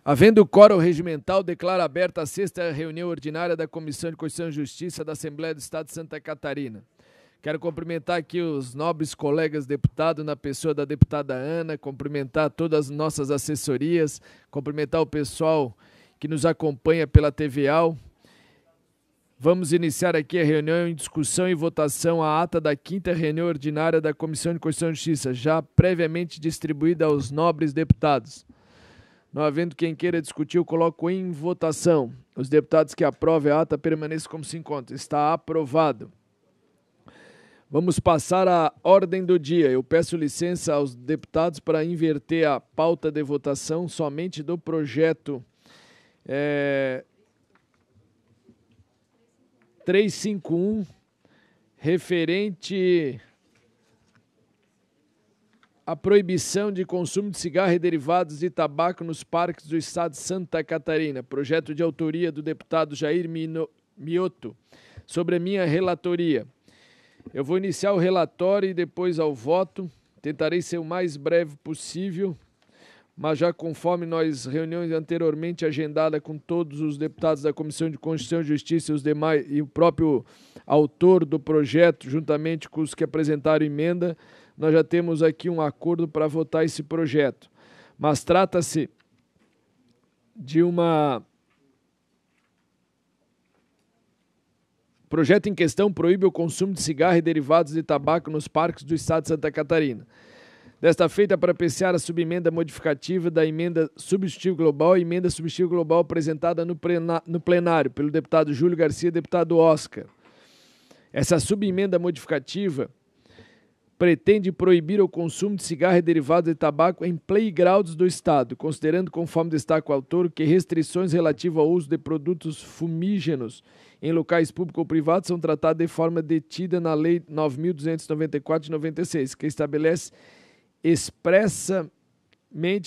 Havendo quórum regimental, declaro aberta a sexta reunião ordinária da Comissão de Constituição e Justiça da Assembleia do Estado de Santa Catarina. Quero cumprimentar aqui os nobres colegas deputados, na pessoa da deputada Ana, cumprimentar todas as nossas assessorias, cumprimentar o pessoal que nos acompanha pela TVAL. Vamos iniciar aqui a reunião em discussão e votação a ata da quinta reunião ordinária da Comissão de Constituição e Justiça, já previamente distribuída aos nobres deputados. Não havendo quem queira discutir, eu coloco em votação. Os deputados que aprovem a ata permaneçam como se encontra. Está aprovado. Vamos passar à ordem do dia. Eu peço licença aos deputados para inverter a pauta de votação somente do projeto 351, referente à proibição de consumo de cigarro e derivados de tabaco nos parques do estado de Santa Catarina. Projeto de autoria do deputado Jair Mioto, sobre a minha relatoria. Eu vou iniciar o relatório e depois ao voto. Tentarei ser o mais breve possível, mas já conforme nós reuniões anteriormente agendada com todos os deputados da Comissão de Constituição e Justiça e os demais e o próprio autor do projeto, juntamente com os que apresentaram emenda, nós já temos aqui um acordo para votar esse projeto. Mas trata-se de uma... O projeto em questão proíbe o consumo de cigarro e derivados de tabaco nos parques do estado de Santa Catarina. Desta feita, para apreciar a subemenda modificativa da emenda substitutiva global e emenda substitutiva global apresentada no plenário pelo deputado Júlio Garcia e deputado Oscar. Essa subemenda modificativa pretende proibir o consumo de cigarro e derivados de tabaco em playgrounds do estado, considerando, conforme destaca o autor, que restrições relativas ao uso de produtos fumígenos em locais públicos ou privados são tratadas de forma detida na Lei 9.294 de 96, que estabelece expressamente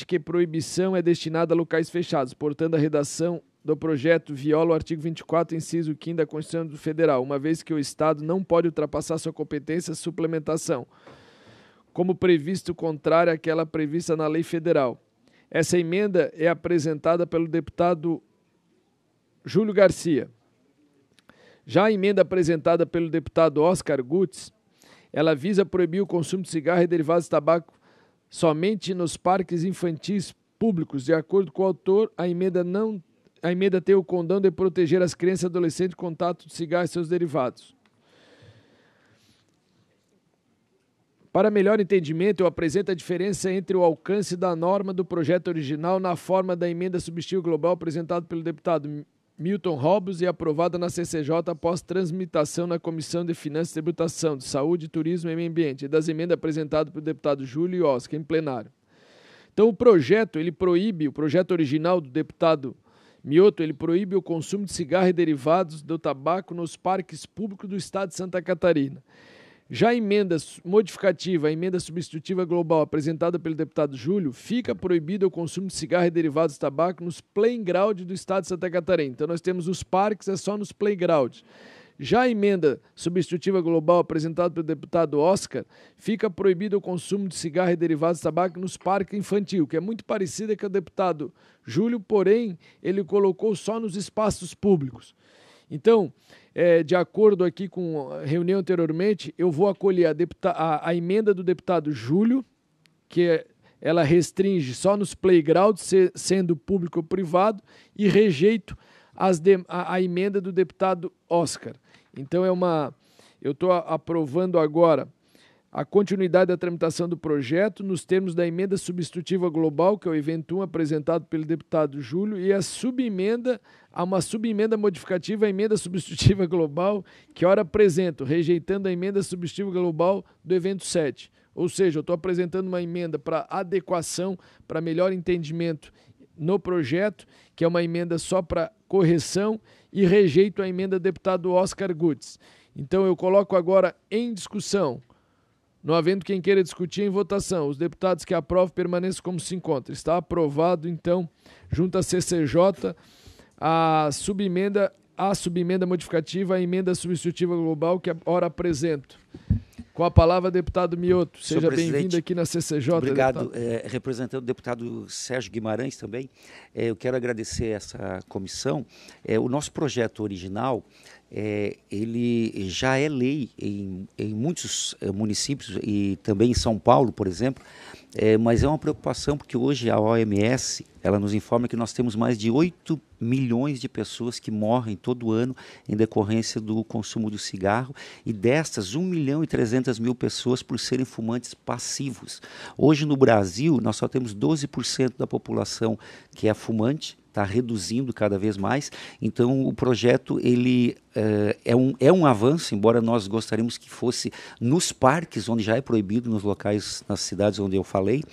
que proibição é destinada a locais fechados. Portanto, a redação do projeto viola o artigo 24, inciso 5 da Constituição Federal, uma vez que o Estado não pode ultrapassar sua competência de suplementação, como previsto contrário àquela prevista na lei federal. Essa emenda é apresentada pelo deputado Júlio Garcia. Já a emenda apresentada pelo deputado Oscar Gutz, ela visa proibir o consumo de cigarro e derivados de tabaco somente nos parques infantis públicos. De acordo com o autor, a emenda tem o condão de proteger as crianças e adolescentes do contato de cigarro e seus derivados. Para melhor entendimento, eu apresento a diferença entre o alcance da norma do projeto original na forma da emenda substitutiva global apresentada pelo deputado Milton Robles e aprovada na CCJ após transmitação na Comissão de Finanças e Tributação, de Saúde, Turismo e Meio Ambiente, e das emendas apresentadas pelo deputado Júlio e Oscar em plenário. Então, o projeto original do deputado Mioto, ele proíbe o consumo de cigarro e derivados do tabaco nos parques públicos do estado de Santa Catarina. Já a emenda modificativa, a emenda substitutiva global apresentada pelo deputado Júlio, fica proibido o consumo de cigarro e derivados de tabaco nos playgrounds do estado de Santa Catarina. Então nós temos os parques, é só nos playgrounds. Já a emenda substitutiva global apresentada pelo deputado Oscar, fica proibido o consumo de cigarro e derivados de tabaco nos parques infantil, que é muito parecida com o deputado Júlio, porém ele colocou só nos espaços públicos. Então, de acordo aqui com a reunião anteriormente, eu vou acolher a emenda do deputado Júlio, que ela restringe só nos playgrounds, sendo público ou privado, e rejeito a emenda do deputado Oscar. Então, eu estou aprovando agora a continuidade da tramitação do projeto nos termos da emenda substitutiva global, que é o evento 1 apresentado pelo deputado Júlio, e uma subemenda modificativa à emenda substitutiva global, que ora apresento, rejeitando a emenda substitutiva global do evento 7. Ou seja, eu estou apresentando uma emenda para adequação, para melhor entendimento no projeto, que é uma emenda só para correção, e rejeito a emenda do deputado Oscar Gutz. Então, eu coloco agora em discussão. Não havendo quem queira discutir, em votação. Os deputados que aprovam permaneçam como se encontra. Está aprovado, então, junto à CCJ, a subemenda modificativa, a emenda substitutiva global, que ora apresento. Com a palavra, deputado Mioto. Senhor Seja bem-vindo aqui na CCJ. Obrigado. Representando o deputado Sérgio Guimarães também, eu quero agradecer essa comissão. O nosso projeto original, ele já é lei em muitos municípios e também em São Paulo, por exemplo, mas é uma preocupação porque hoje a OMS ela nos informa que nós temos mais de 8 milhões de pessoas que morrem todo ano em decorrência do consumo do cigarro e destas 1.300.000 pessoas por serem fumantes passivos. Hoje no Brasil nós só temos 12% da população que é fumante, está reduzindo cada vez mais, então o projeto ele é um avanço, embora nós gostaríamos que fosse nos parques, onde já é proibido, nos locais, nas cidades onde eu falei,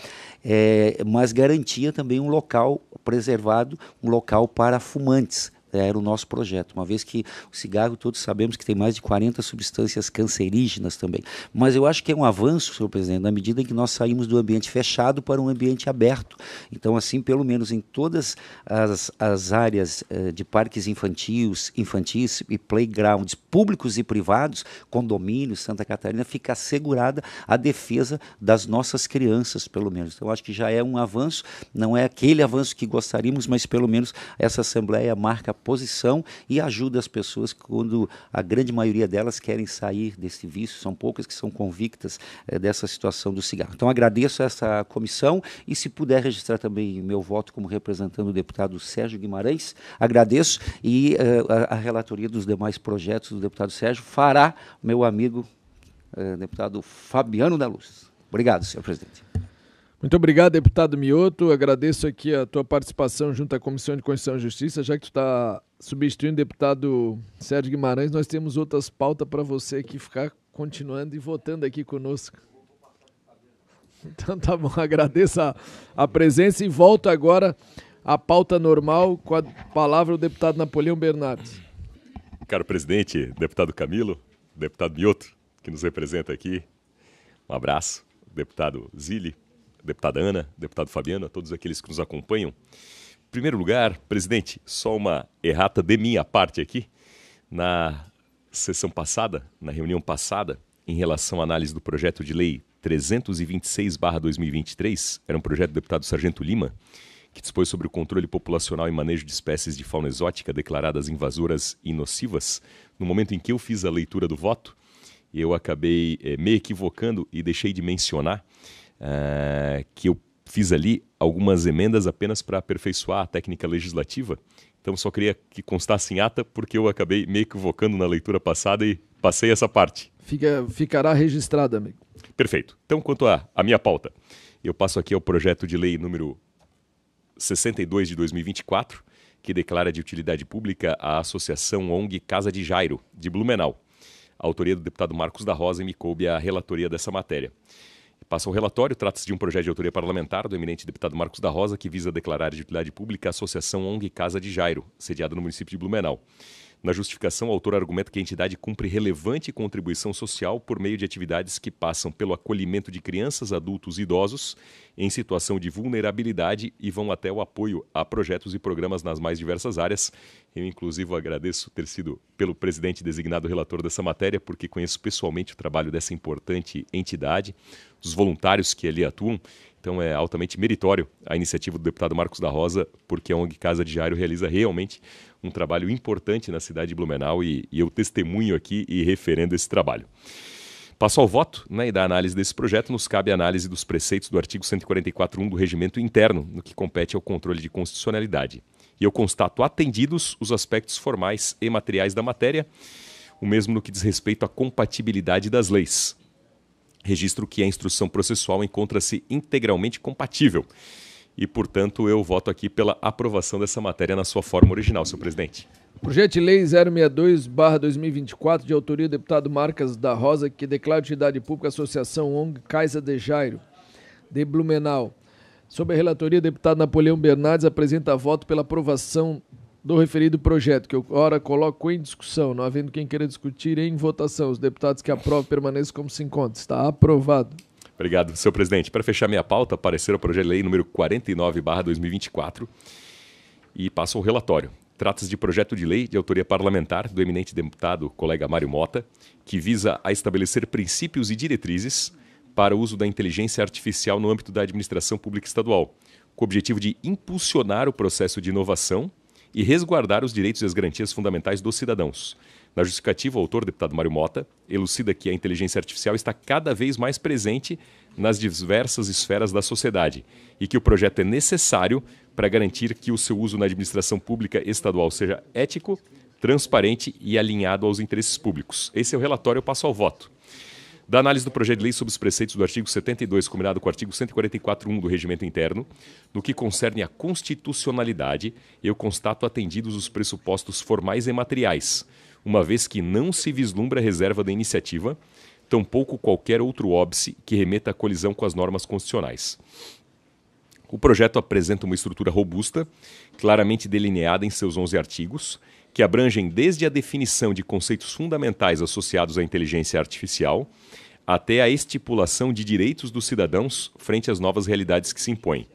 mas garantia também um local preservado, um local para fumantes. Era o nosso projeto, uma vez que o cigarro, todos sabemos que tem mais de 40 substâncias cancerígenas também. Mas eu acho que é um avanço, senhor presidente, na medida em que nós saímos do ambiente fechado para um ambiente aberto. Então, assim, pelo menos em todas as áreas de parques infantis e playgrounds públicos e privados, condomínios, Santa Catarina, fica assegurada a defesa das nossas crianças, pelo menos. Então, eu acho que já é um avanço, não é aquele avanço que gostaríamos, mas pelo menos essa Assembleia marca posição e ajuda as pessoas quando a grande maioria delas querem sair desse vício, são poucas que são convictas dessa situação do cigarro. Então agradeço essa comissão e se puder registrar também meu voto como representante do deputado Sérgio Guimarães, agradeço e a relatoria dos demais projetos do deputado Sérgio fará meu amigo deputado Fabiano da Luz. Obrigado, senhor presidente. Muito obrigado, deputado Mioto. Agradeço aqui a tua participação junto à Comissão de Constituição e Justiça. Já que tu está substituindo o deputado Sérgio Guimarães, nós temos outras pautas para você aqui ficar continuando e votando aqui conosco. Então tá bom, agradeço a presença e volto agora à pauta normal com a palavra o deputado Napoleão Bernardes. Caro presidente, deputado Camilo, deputado Mioto, que nos representa aqui, um abraço, deputado Zilli, deputada Ana, deputado Fabiano, a todos aqueles que nos acompanham. Em primeiro lugar, presidente, só uma errata de minha parte aqui. Na sessão passada, na reunião passada, em relação à análise do projeto de lei 326/2023, era um projeto do deputado Sargento Lima, que dispôs sobre o controle populacional e manejo de espécies de fauna exótica declaradas invasoras e nocivas. No momento em que eu fiz a leitura do voto, eu acabei me equivocando e deixei de mencionar que eu fiz ali algumas emendas apenas para aperfeiçoar a técnica legislativa. Então só queria que constasse em ata porque eu acabei me equivocando na leitura passada e passei essa parte. Ficará registrado, amigo. Perfeito. Então, quanto à minha pauta, eu passo aqui ao projeto de lei número 62 de 2024, que declara de utilidade pública a Associação ONG Casa de Jairo, de Blumenau. A autoria do deputado Marcos da Rosa e me coube a relatoria dessa matéria. Passa ao relatório, trata-se de um projeto de autoria parlamentar do eminente deputado Marcos da Rosa, que visa declarar de utilidade pública a Associação ONG Casa de Jairo, sediada no município de Blumenau. Na justificação, o autor argumenta que a entidade cumpre relevante contribuição social por meio de atividades que passam pelo acolhimento de crianças, adultos e idosos em situação de vulnerabilidade e vão até o apoio a projetos e programas nas mais diversas áreas. Eu, inclusive, agradeço ter sido pelo presidente designado relator dessa matéria, porque conheço pessoalmente o trabalho dessa importante entidade, os voluntários que ali atuam. Então é altamente meritório a iniciativa do deputado Marcos da Rosa, porque a ONG Casa de Jairo realiza realmente um trabalho importante na cidade de Blumenau e eu testemunho aqui e referendo esse trabalho. Passo ao voto, e da análise desse projeto nos cabe a análise dos preceitos do artigo 144.1 do Regimento Interno, no que compete ao controle de constitucionalidade. E eu constato atendidos os aspectos formais e materiais da matéria, o mesmo no que diz respeito à compatibilidade das leis. Registro que a instrução processual encontra-se integralmente compatível. E, portanto, eu voto aqui pela aprovação dessa matéria na sua forma original, senhor presidente. Projeto de Lei 062/2024, de autoria do deputado Marcos da Rosa, que declara de utilidade pública a Associação ONG Casa de Jairo, de Blumenau. Sob a relatoria, o deputado Napoleão Bernardes apresenta voto pela aprovação do referido projeto, que eu ora coloco em discussão, não havendo quem queira discutir em votação. Os deputados que aprovam permaneçam como se encontram. Está aprovado. Obrigado, senhor presidente. Para fechar minha pauta, parecer o projeto de lei número 49/2024 e passo ao relatório. Trata-se de projeto de lei de autoria parlamentar do eminente deputado colega Mário Mota, que visa a estabelecer princípios e diretrizes para o uso da inteligência artificial no âmbito da administração pública estadual, com o objetivo de impulsionar o processo de inovação e resguardar os direitos e as garantias fundamentais dos cidadãos. Na justificativa, o autor, deputado Mário Mota, elucida que a inteligência artificial está cada vez mais presente nas diversas esferas da sociedade e que o projeto é necessário para garantir que o seu uso na administração pública estadual seja ético, transparente e alinhado aos interesses públicos. Esse é o relatório, eu passo ao voto. Da análise do projeto de lei sobre os preceitos do artigo 72, combinado com o artigo 144.1 do Regimento Interno, no que concerne à constitucionalidade, eu constato atendidos os pressupostos formais e materiais, uma vez que não se vislumbra reserva da iniciativa, tampouco qualquer outro óbice que remeta à colisão com as normas constitucionais. O projeto apresenta uma estrutura robusta, claramente delineada em seus 11 artigos, que abrangem desde a definição de conceitos fundamentais associados à inteligência artificial até a estipulação de direitos dos cidadãos frente às novas realidades que se impõem.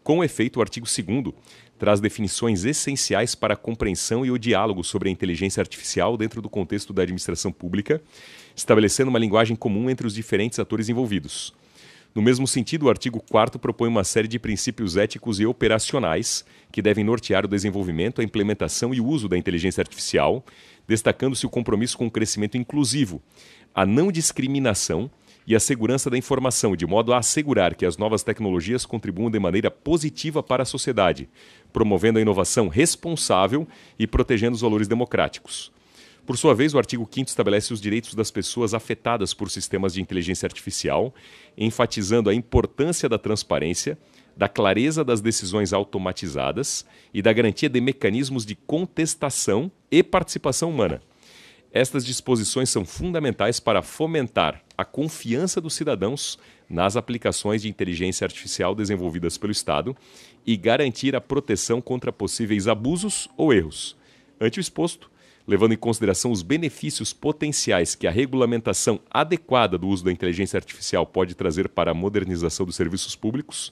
Com efeito, o artigo 2º traz definições essenciais para a compreensão e o diálogo sobre a inteligência artificial dentro do contexto da administração pública, estabelecendo uma linguagem comum entre os diferentes atores envolvidos. No mesmo sentido, o artigo 4º propõe uma série de princípios éticos e operacionais que devem nortear o desenvolvimento, a implementação e o uso da inteligência artificial, destacando-se o compromisso com o crescimento inclusivo, a não discriminação e a segurança da informação, de modo a assegurar que as novas tecnologias contribuam de maneira positiva para a sociedade, promovendo a inovação responsável e protegendo os valores democráticos. Por sua vez, o artigo 5º estabelece os direitos das pessoas afetadas por sistemas de inteligência artificial, enfatizando a importância da transparência, da clareza das decisões automatizadas e da garantia de mecanismos de contestação e participação humana. Estas disposições são fundamentais para fomentar a confiança dos cidadãos nas aplicações de inteligência artificial desenvolvidas pelo Estado e garantir a proteção contra possíveis abusos ou erros. Ante o exposto, levando em consideração os benefícios potenciais que a regulamentação adequada do uso da inteligência artificial pode trazer para a modernização dos serviços públicos,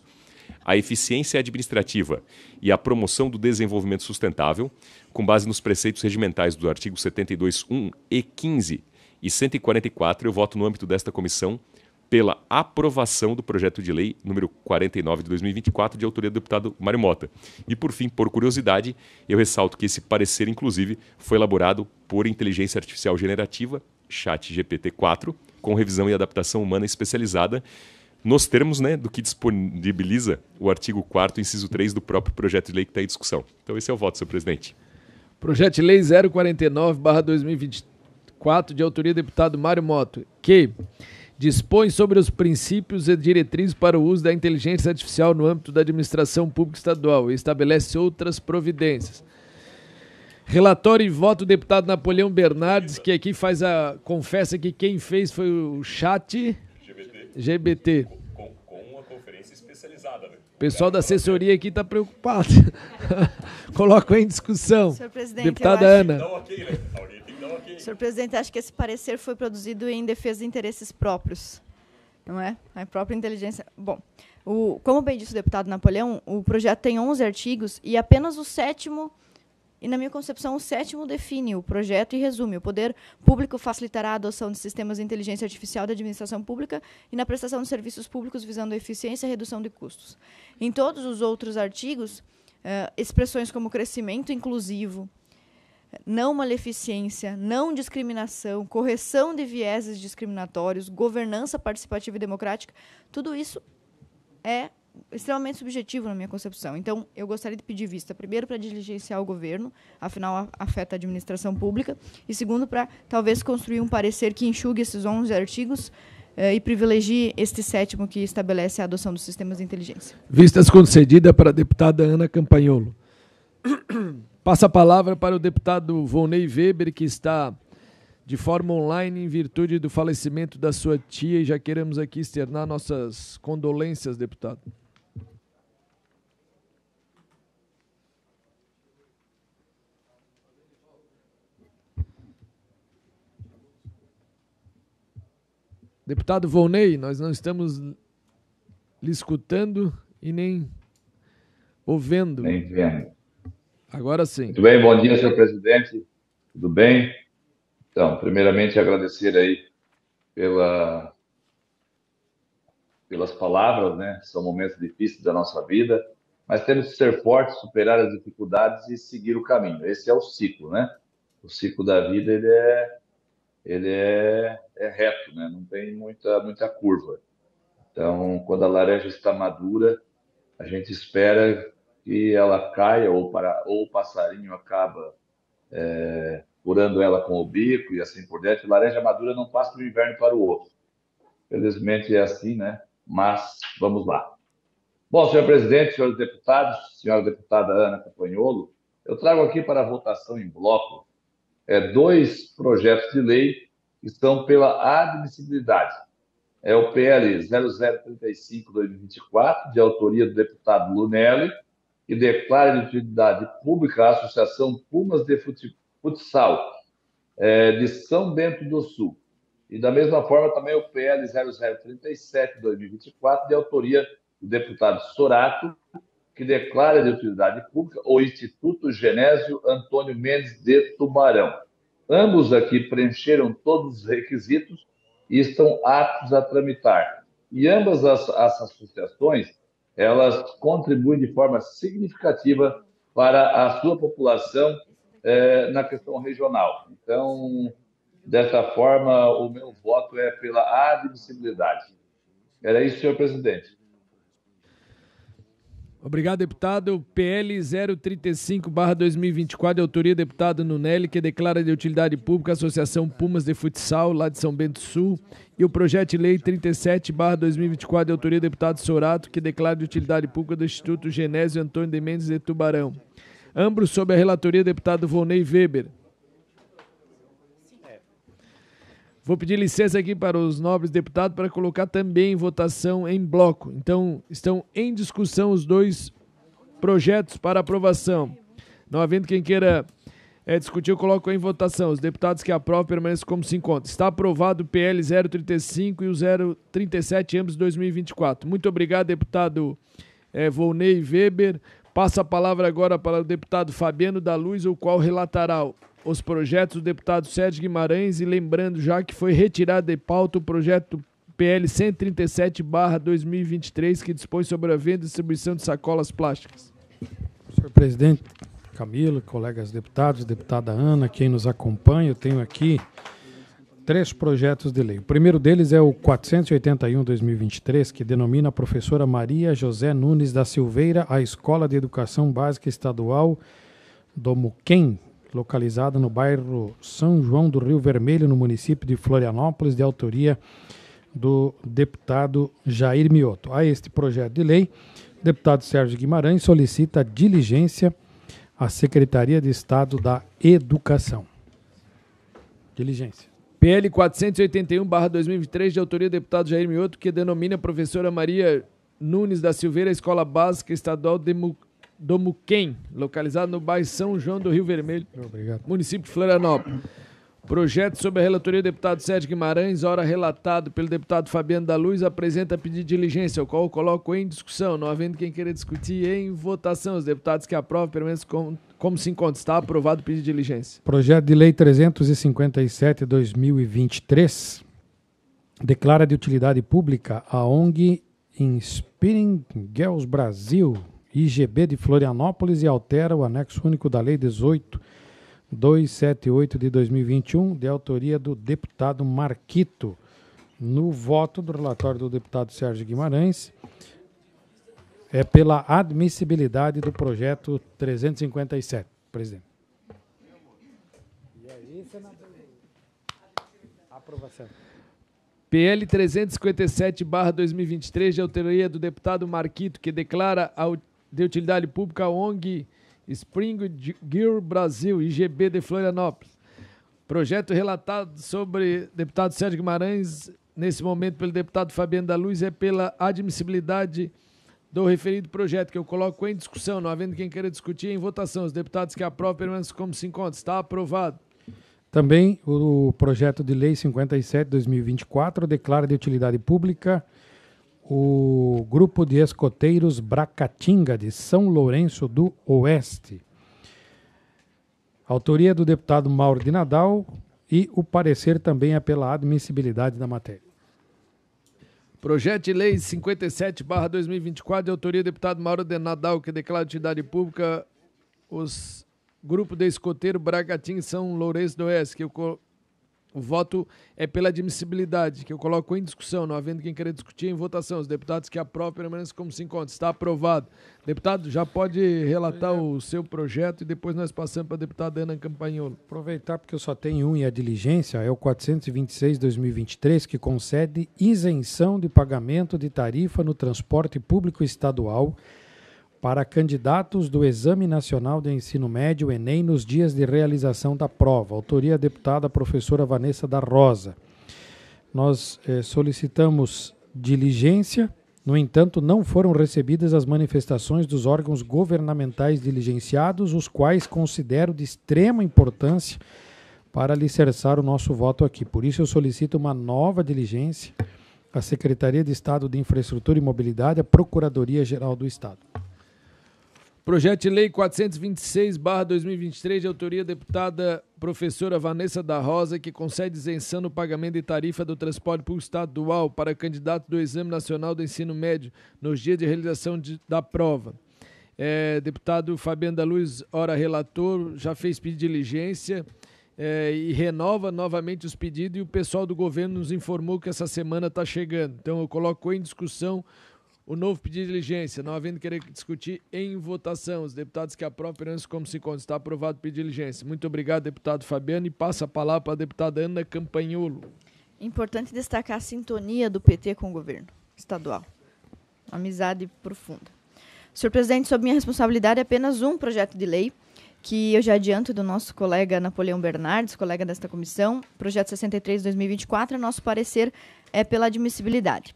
a eficiência administrativa e a promoção do desenvolvimento sustentável, com base nos preceitos regimentais do artigo 72.1 e 15 e 144, eu voto no âmbito desta comissão pela aprovação do projeto de lei número 49 de 2024, de autoria do deputado Mário Mota. E, por fim, por curiosidade, eu ressalto que esse parecer, inclusive, foi elaborado por inteligência artificial generativa, ChatGPT-4, com revisão e adaptação humana especializada, nos termos, do que disponibiliza o artigo 4º, inciso 3 do próprio projeto de lei que está em discussão. Então, esse é o voto, senhor presidente. Projeto de lei 049/2024, de autoria do deputado Mário Mota, que dispõe sobre os princípios e diretrizes para o uso da inteligência artificial no âmbito da administração pública estadual e estabelece outras providências. Relatório e voto do deputado Napoleão Bernardes, que aqui confessa que quem fez foi o ChatGPT. Com uma conferência especializada, né? O pessoal da assessoria aqui está preocupado. Coloco em discussão. Senhor presidente, Deputada Ana. Dá um ok, né? Alguém tem que dar um ok. Senhor presidente, acho que esse parecer foi produzido em defesa de interesses próprios, não é? A própria inteligência... Bom, como bem disse o deputado Napoleão, o projeto tem 11 artigos e apenas o 7º, e na minha concepção, o 7º define o projeto e resume: o poder público facilitará a adoção de sistemas de inteligência artificial da administração pública e na prestação de serviços públicos visando a eficiência e redução de custos. Em todos os outros artigos, expressões como crescimento inclusivo, não maleficência, não discriminação, correção de vieses discriminatórios, governança participativa e democrática, tudo isso é extremamente subjetivo na minha concepção. Então, eu gostaria de pedir vista, primeiro, para diligenciar o governo, afinal, afeta a administração pública, e segundo, para talvez construir um parecer que enxugue esses 11 artigos e privilegie este 7º que estabelece a adoção dos sistemas de inteligência. Vistas concedida para a deputada Ana Campanholo. Passa a palavra para o deputado Volney Weber, que está de forma online em virtude do falecimento da sua tia, e já queremos aqui externar nossas condolências, deputado. Deputado Volney, nós não estamos lhe escutando e nem ouvindo. Nem vendo. Agora sim. Muito bem, bom dia, senhor presidente. Tudo bem? Então, primeiramente, agradecer aí pelas palavras, né? São momentos difíceis da nossa vida, mas temos que ser fortes, superar as dificuldades e seguir o caminho. Esse é o ciclo, né? O ciclo da vida, ele é reto, né? Não tem muita curva. Então, quando a laranja está madura, a gente espera que ela caia ou o passarinho acaba furando ela com o bico e assim por diante. Laranja madura não passa do inverno para o outro. Felizmente é assim, né? Mas vamos lá. Bom, senhor presidente, senhores deputados, senhora deputada Ana Campagnolo, eu trago aqui para a votação em bloco 2 projetos de lei que estão pela admissibilidade. É o PL 0035/2024, de autoria do deputado Lunelli, que declara de utilidade pública a Associação Pumas de Futsal de São Bento do Sul. E, da mesma forma, também o PL 0037/2024, de autoria do deputado Sorato, que declara de utilidade pública o Instituto Genésio Antônio Mendes de Tubarão. Ambos aqui preencheram todos os requisitos e estão aptos a tramitar. E ambas as associações, elas contribuem de forma significativa para a sua população na questão regional. Então, dessa forma, o meu voto é pela admissibilidade. Era isso, senhor presidente. Obrigado, deputado. PL 035/2024, de autoria do deputado Nunelli, que declara de utilidade pública a Associação Pumas de Futsal, lá de São Bento do Sul, e o projeto de lei 37/2024, de autoria do deputado Sorato, que declara de utilidade pública do Instituto Genésio Antônio de Mendes de Tubarão. Ambos sob a relatoria do deputado Volney Weber. Vou pedir licença aqui para os nobres deputados para colocar também em votação em bloco. Então, estão em discussão os 2 projetos para aprovação. Não havendo quem queira discutir, eu coloco em votação. Os deputados que aprovam permanecem como se encontram. Está aprovado o PL 035 e o 037, ambos de 2024. Muito obrigado, deputado Volney Weber. Passo a palavra agora para o deputado Fabiano da Luz, o qual relatará os projetos do deputado Sérgio Guimarães, e lembrando já que foi retirado de pauta o projeto PL 137/2023, que dispõe sobre a venda e distribuição de sacolas plásticas. Senhor presidente, Camilo, colegas deputados, deputada Ana, quem nos acompanha, eu tenho aqui 3 projetos de lei. O primeiro deles é o 481/2023, que denomina a professora Maria José Nunes da Silveira a Escola de Educação Básica Estadual do Muquem, localizada no bairro São João do Rio Vermelho, no município de Florianópolis, de autoria do deputado Jair Mioto. A este projeto de lei, o deputado Sérgio Guimarães solicita diligência à Secretaria de Estado da Educação. Diligência. PL 481/2023, de autoria do deputado Jair Mioto, que denomina a professora Maria Nunes da Silveira a Escola Básica Estadual do Muquem, localizado no bairro São João do Rio Vermelho, município de Florianópolis. Projeto sob a relatoria do deputado Sérgio Guimarães, ora relatado pelo deputado Fabiano da Luz, apresenta pedido de diligência, o qual eu coloco em discussão, não havendo quem queira discutir, em votação. Os deputados que aprovam permanecem como se encontra. Está aprovado o pedido de diligência. Projeto de lei 357/2023 declara de utilidade pública a ONG Inspiring Girls Brasil, IGB de Florianópolis, e altera o anexo único da Lei 18.278 de 2021, de autoria do deputado Marquito. No voto do relatório do deputado Sérgio Guimarães, é pela admissibilidade do projeto 357, presidente. E aí, senador? Aprovação. PL 357/2023, de autoria do deputado Marquito, que declara de utilidade pública a ONG Spring Girl Brasil, IGB de Florianópolis. Projeto relatado sobre deputado Sérgio Guimarães, nesse momento pelo deputado Fabiano da Luz, é pela admissibilidade do referido projeto, que eu coloco em discussão, não havendo quem queira discutir, em votação. Os deputados que aprovam permanecem como se encontram. Está aprovado. Também o projeto de lei 57/2024 declara de utilidade pública o grupo de escoteiros Bracatinga, de São Lourenço do Oeste. Autoria do deputado Mauro de Nadal e o parecer também é pela admissibilidade da matéria. Projeto de Lei 57/2024, de autoria do deputado Mauro de Nadal, que declara de utilidade pública os grupos de escoteiro Bragatim São Lourenço do Oeste, que o voto é pela admissibilidade, que eu coloco em discussão, não havendo quem queira discutir em votação. Os deputados que aprovam permanecem como se encontra. Está aprovado. Deputado, já pode relatar o seu projeto e depois nós passamos para a deputada Ana Campagnolo. Aproveitar porque eu só tenho um e a diligência, é o 426/2023, que concede isenção de pagamento de tarifa no transporte público estadual para candidatos do Exame Nacional de Ensino Médio, ENEM, nos dias de realização da prova. Autoria deputada professora Vanessa da Rosa. Nós solicitamos diligência, no entanto, não foram recebidas as manifestações dos órgãos governamentais diligenciados, os quais considero de extrema importância para alicerçar o nosso voto aqui. Por isso eu solicito uma nova diligência à Secretaria de Estado de Infraestrutura e Mobilidade, à Procuradoria-Geral do Estado. Projeto de Lei 426/2023, de autoria da deputada professora Vanessa da Rosa, que concede isenção no pagamento de tarifa do transporte público estadual para candidato do Exame Nacional do Ensino Médio nos dias de realização da prova. Deputado Fabiano da Luz, ora relator, já fez pedido de diligência e renova novamente os pedidos, e o pessoal do governo nos informou que essa semana está chegando. Então eu coloco em discussão o novo pedido de diligência, não havendo querer discutir em votação. Os deputados que aprovam permanecem como se encontra. Está aprovado o pedido de diligência. Muito obrigado, deputado Fabiano, e passa a palavra para a deputada Ana Campagnolo. Importante destacar a sintonia do PT com o governo estadual. Amizade profunda. Senhor presidente, sob minha responsabilidade, apenas um projeto de lei, que eu já adianto do nosso colega Napoleão Bernardes, colega desta comissão, projeto 63/2024, nosso parecer é pela admissibilidade.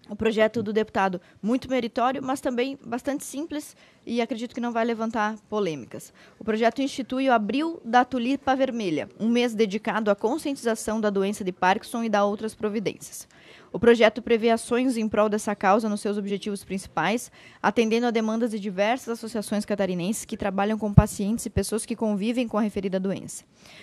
O projeto do deputado muito meritório, mas também bastante simples e acredito que não vai levantar polêmicas. O projeto institui o Abril da Tulipa Vermelha, um mês dedicado à conscientização da doença de Parkinson e da outras providências. O projeto prevê ações em prol dessa causa nos seus objetivos principais, atendendo a demandas de diversas associações catarinenses que trabalham com pacientes e pessoas que convivem com a referida doença.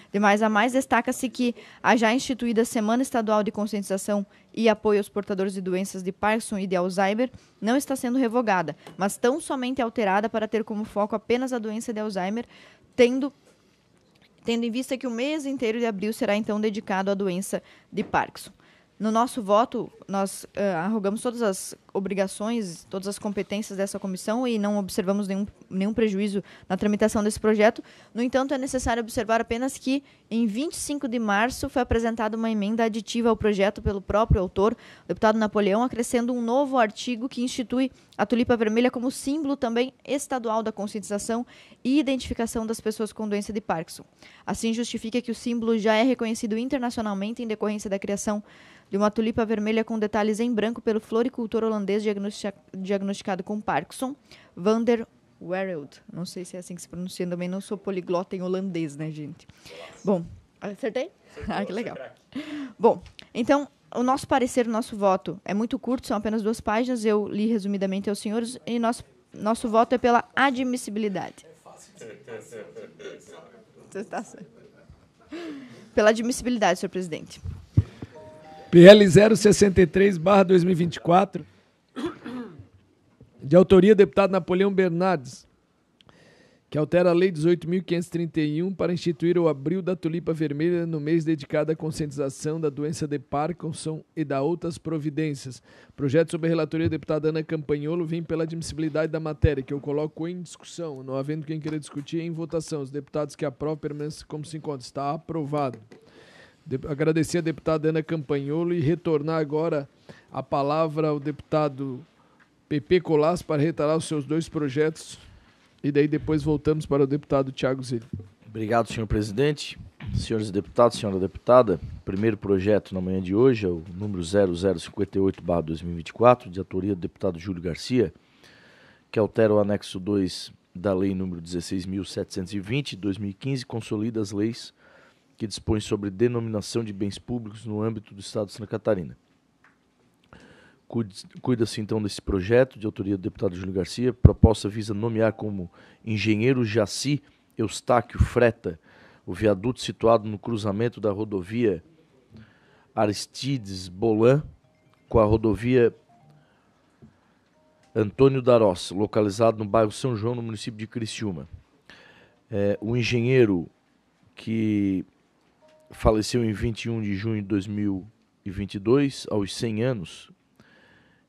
De mais a mais, destaca-se que a já instituída Semana Estadual de Conscientização e Apoio aos Portadores de Doenças de Parkinson e de Alzheimer não está sendo revogada, mas tão somente alterada para ter como foco apenas a doença de Alzheimer, tendo em vista que o mês inteiro de abril será então dedicado à doença de Parkinson. No nosso voto, nós arrogamos todas as obrigações, todas as competências dessa comissão e não observamos nenhum prejuízo na tramitação desse projeto. No entanto, é necessário observar apenas que, em 25 de março, foi apresentada uma emenda aditiva ao projeto pelo próprio autor, o deputado Napoleão, acrescendo um novo artigo que institui a tulipa vermelha como símbolo também estadual da conscientização e identificação das pessoas com doença de Parkinson. Assim, justifica que o símbolo já é reconhecido internacionalmente em decorrência da criação de uma tulipa vermelha com detalhes em branco pelo floricultor holandês diagnosticado com Parkinson, Van der Wereld. Não sei se é assim que se pronuncia, também não sou poliglota em holandês, né, gente? Bom, acertei? Ah, que legal. Bom, então, o nosso parecer, o nosso voto é muito curto, são apenas 2 páginas, eu li resumidamente aos senhores, e nosso voto é pela admissibilidade. Está certo. Pela admissibilidade, senhor presidente. PL 063/2024, de autoria do deputado Napoleão Bernardes, que altera a Lei 18.531 para instituir o Abril da Tulipa Vermelha no mês dedicado à conscientização da doença de Parkinson e da outras providências. Projeto sob a relatoria da deputada Ana Campagnolo vem pela admissibilidade da matéria, que eu coloco em discussão, não havendo quem queira discutir em votação. Os deputados que aprovam permanecem como se encontra. Está aprovado. Agradecer a deputada Ana Campagnolo e retornar agora a palavra ao deputado Pepe Colasso para reiterar os seus 2 projetos e daí depois voltamos para o deputado Thiago Zilli. Obrigado, senhor presidente. Senhores deputados, senhora deputada, primeiro projeto na manhã de hoje é o número 0058/2024, de autoria do deputado Júlio Garcia, que altera o anexo 2 da lei número 16.720 de 2015, consolida as leis que dispõe sobre denominação de bens públicos no âmbito do Estado de Santa Catarina. Cuida-se então desse projeto, de autoria do deputado Júlio Garcia. Proposta visa nomear como engenheiro Jaci Eustáquio Freta, o viaduto situado no cruzamento da rodovia Aristides Bolan com a rodovia Antônio Darós, localizado no bairro São João, no município de Criciúma. O engenheiro que faleceu em 21 de junho de 2022, aos 100 anos,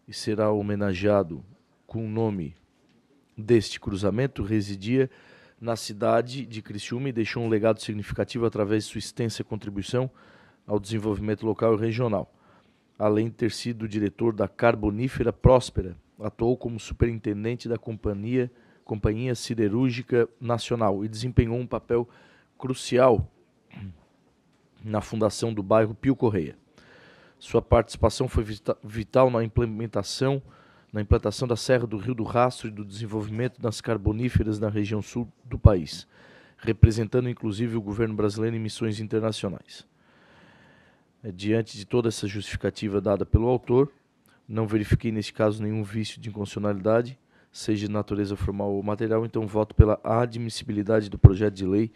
e será homenageado com o nome deste cruzamento, residia na cidade de Criciúma e deixou um legado significativo através de sua extensa contribuição ao desenvolvimento local e regional. Além de ter sido diretor da Carbonífera Próspera, atuou como superintendente da Companhia Siderúrgica Nacional e desempenhou um papel crucial na fundação do bairro Pio Correia. Sua participação foi vital na implantação da Serra do Rio do Rastro e do desenvolvimento das carboníferas na região sul do país, representando inclusive o governo brasileiro em missões internacionais. Diante de toda essa justificativa dada pelo autor, não verifiquei neste caso nenhum vício de inconstitucionalidade, seja de natureza formal ou material, então voto pela admissibilidade do projeto de lei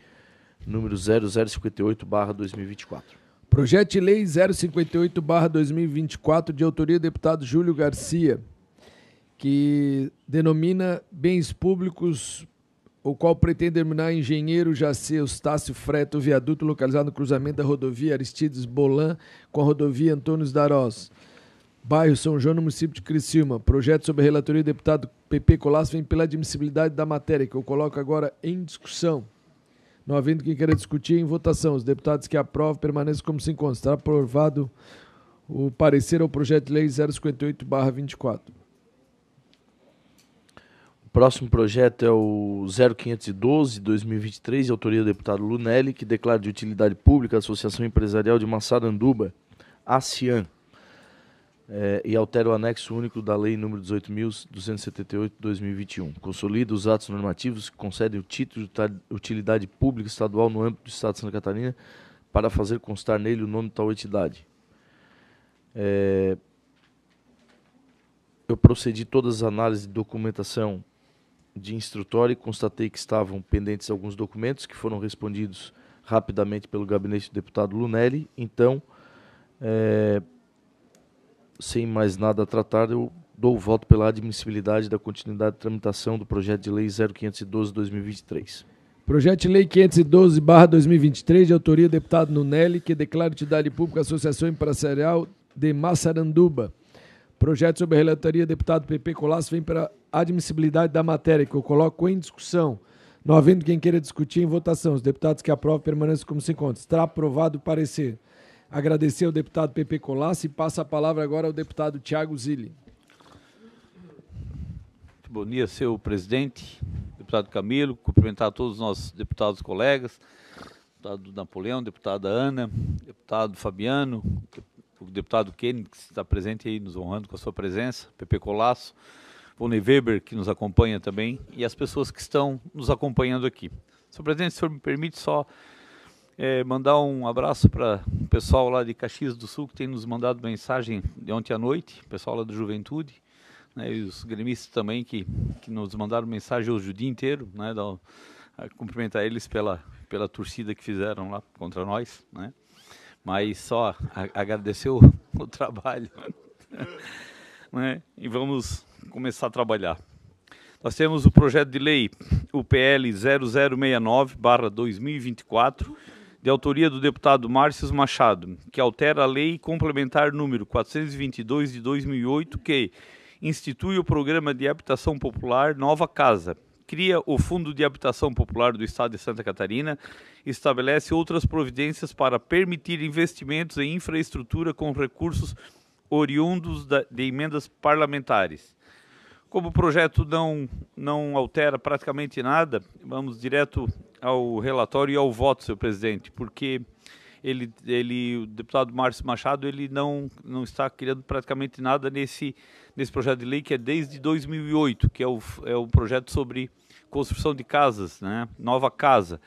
número 0058/2024. Projeto de lei 058/2024, de autoria do deputado Júlio Garcia, que denomina bens públicos, o qual pretende denominar engenheiro Jacê Eustácio Freta, o viaduto localizado no cruzamento da rodovia Aristides Bolan com a rodovia Antônio Darós, bairro São João, no município de Criciúma. Projeto sob a relatoria do deputado PP Colasso vem pela admissibilidade da matéria, que eu coloco agora em discussão. Não havendo quem queira discutir, em votação. Os deputados que aprovam permaneçam como se encontram. Está aprovado o parecer ao projeto de lei 058/24. O próximo projeto é o 0512/2023, de autoria do deputado Lunelli, que declara de utilidade pública a Associação Empresarial de Massaranduba, ASEAN, e altera o anexo único da Lei nº 18.278/2021. Consolida os atos normativos que concedem o título de utilidade pública estadual no âmbito do Estado de Santa Catarina para fazer constar nele o nome de tal entidade. Eu procedi todas as análises de documentação de instrutório e constatei que estavam pendentes alguns documentos que foram respondidos rapidamente pelo gabinete do deputado Lunelli. Então, sem mais nada a tratar, eu dou o voto pela admissibilidade da continuidade de tramitação do projeto de lei 0512/2023. Projeto de lei 512/2023, de autoria do deputado Lunelli, que declara utilidade pública a Associação Empresarial de Massaranduba. Projeto sob a relatoria do deputado PP Colasso vem para a admissibilidade da matéria, que eu coloco em discussão. Não havendo quem queira discutir, em votação. Os deputados que aprovam permanecem como se encontram. Está aprovado o parecer. Agradecer ao deputado PP Colasso e passa a palavra agora ao deputado Thiago Zilli. Muito bom dia, senhor presidente, deputado Camilo, cumprimentar todos os nossos deputados colegas, deputado Napoleão, deputada Ana, deputado Fabiano, o deputado Kenny, que está presente aí nos honrando com a sua presença, PP Colasso, Vone Weber, que nos acompanha também, e as pessoas que estão nos acompanhando aqui. Senhor presidente, se o senhor me permite só mandar um abraço para o pessoal lá de Caxias do Sul, que tem nos mandado mensagem de ontem à noite, o pessoal lá do Juventude, né, e os gremistas também que nos mandaram mensagem hoje o dia inteiro, né, cumprimentar eles pela torcida que fizeram lá contra nós, né, mas só agradecer o trabalho, né, e vamos começar a trabalhar. Nós temos o projeto de lei, o PL 0069/2024, de autoria do deputado Márcio Machado, que altera a lei complementar número 422 de 2008, que institui o Programa de Habitação Popular Nova Casa, cria o Fundo de Habitação Popular do Estado de Santa Catarina, estabelece outras providências para permitir investimentos em infraestrutura com recursos oriundos de emendas parlamentares. Como o projeto não altera praticamente nada, vamos direto ao relatório e ao voto, senhor presidente, porque o deputado Márcio Machado, ele não está criando praticamente nada nesse projeto de lei, que é desde 2008, que é o projeto sobre construção de casas, né, nova casa.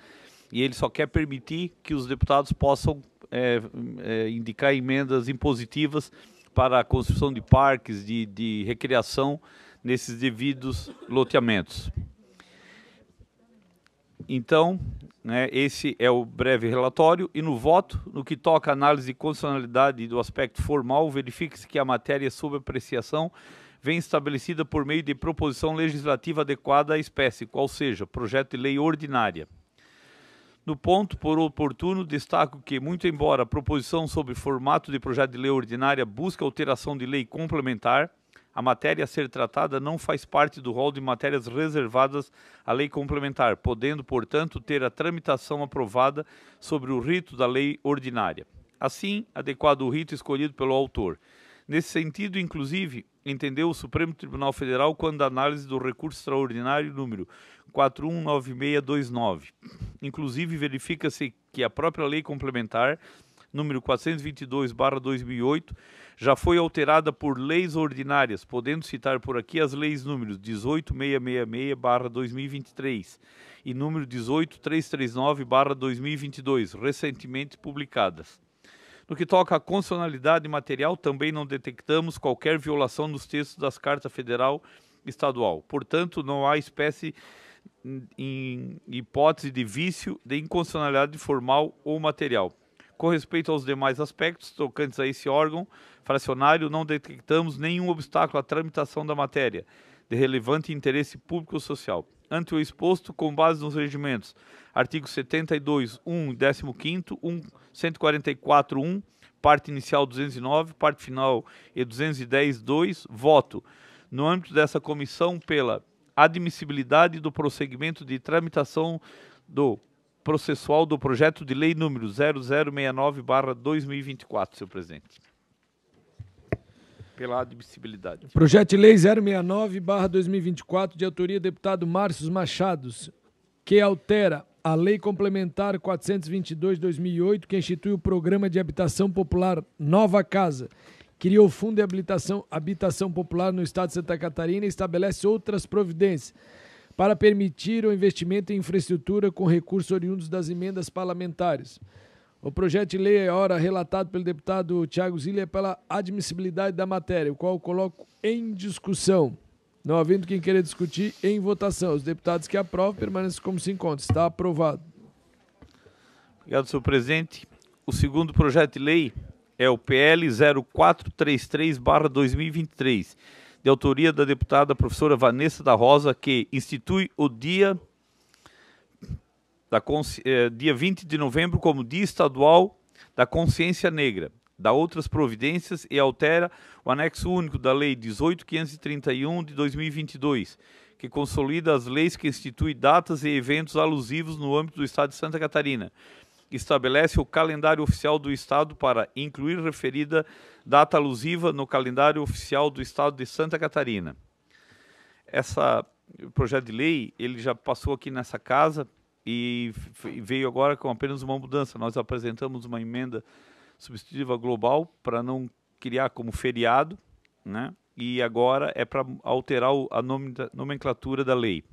E ele só quer permitir que os deputados possam indicar emendas impositivas para a construção de parques, de recreação, nesses devidos loteamentos. Então, né, esse é o breve relatório. E no voto, no que toca à análise de constitucionalidade do aspecto formal, verifica-se que a matéria sob apreciação vem estabelecida por meio de proposição legislativa adequada à espécie, qual seja, projeto de lei ordinária. No ponto, por oportuno, destaco que, muito embora a proposição sobre formato de projeto de lei ordinária busque alteração de lei complementar, a matéria a ser tratada não faz parte do rol de matérias reservadas à lei complementar, podendo, portanto, ter a tramitação aprovada sobre o rito da lei ordinária. Assim, adequado o rito escolhido pelo autor. Nesse sentido, inclusive, entendeu o Supremo Tribunal Federal quando a análise do recurso extraordinário número 419629. Inclusive, verifica-se que a própria lei complementar, número 422/2008, já foi alterada por leis ordinárias, podendo citar por aqui as leis números 18666/2023 e número 18339/2022, recentemente publicadas. No que toca à constitucionalidade material, também não detectamos qualquer violação dos textos das Cartas Federal e Estadual. Portanto, não há espécie em hipótese de vício de inconstitucionalidade formal ou material. Com respeito aos demais aspectos tocantes a esse órgão fracionário, não detectamos nenhum obstáculo à tramitação da matéria de relevante interesse público ou social. Ante o exposto, com base nos regimentos artigos 72, 1 e 15º, 144, 1, parte inicial 209, parte final e 210, 2, voto, no âmbito dessa comissão, pela admissibilidade do prosseguimento de tramitação do processual do projeto de lei número 0069/2024, senhor presidente. Pela admissibilidade. Projeto de lei 069/2024, de autoria do deputado Márcio Machado, que altera a Lei Complementar 422/2008, que institui o Programa de Habitação Popular Nova Casa, cria o Fundo de Habitação Popular no Estado de Santa Catarina e estabelece outras providências para permitir o investimento em infraestrutura com recursos oriundos das emendas parlamentares. O projeto de lei é ora relatado pelo deputado Thiago Zilli pela admissibilidade da matéria, o qual coloco em discussão. Não havendo quem queira discutir, em votação. Os deputados que aprovam permanecem como se encontra. Está aprovado. Obrigado, senhor presidente. O segundo projeto de lei é o PL 0433/2023, de autoria da deputada professora Vanessa da Rosa, que institui o dia 20 de novembro como Dia Estadual da Consciência Negra, dá outras providências e altera o anexo único da Lei 18.531 de 2022, que consolida as leis que instituem datas e eventos alusivos no âmbito do Estado de Santa Catarina. Estabelece o calendário oficial do Estado para incluir referida data alusiva no calendário oficial do Estado de Santa Catarina. Esse projeto de lei, ele já passou aqui nessa casa e veio agora com apenas uma mudança. Nós apresentamos uma emenda substitutiva global para não criar como feriado, né? E agora é para alterar a nomenclatura da lei.